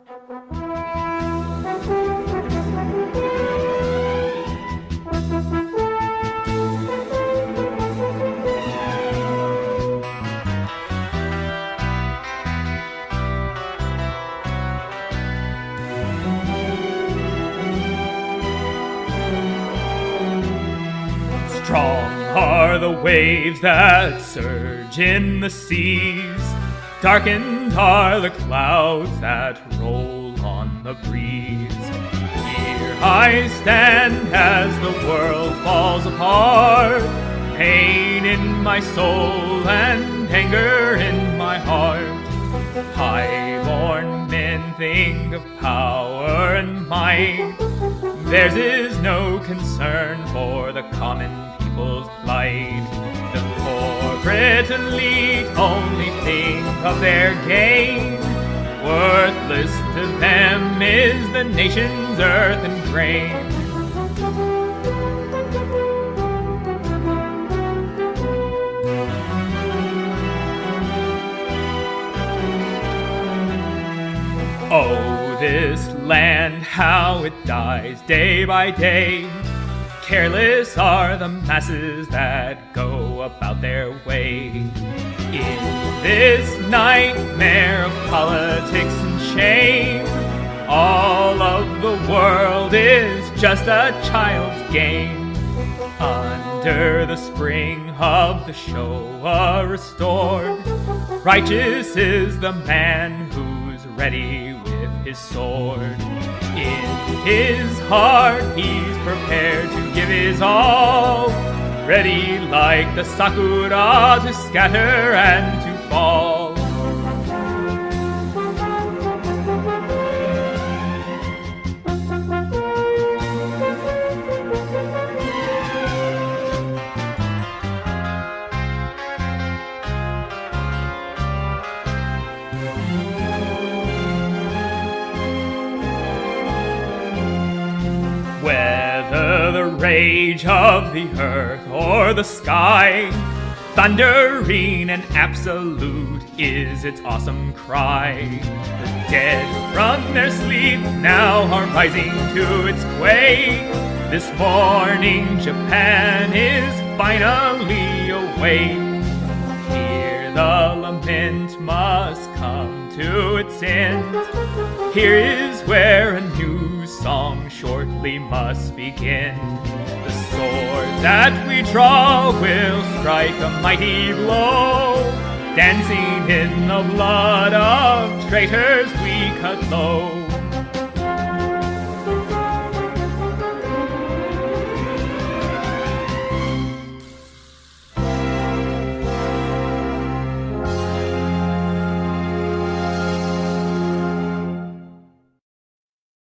Strong are the waves that surge in the seas, darkened are the clouds that roll on the breeze. Here I stand as the world falls apart, pain in my soul and anger in my heart. High-born men think of power and might, theirs is no concern for the common people's plight. The corporate elite only think of their gain. Worthless to them is the nation's earth and grain. Oh, this land, how it dies day by day. Careless are the masses that go about their way. In this nightmare of politics and shame, all of the world is just a child's game. Under the spring of the Showa restored, righteous is the man who's ready with his sword. In his heart he's prepared to give his all, ready like the sakura to scatter and to fall. Whether the rage of the earth or the sky, thundering and absolute is its awesome cry. The dead from their sleep now are rising to its quake. This morning Japan is finally awake. Here the lament must come to its end. Here is where a new song shortly must begin. The sword that we draw will strike a mighty blow. Dancing in the blood of traitors we cut low.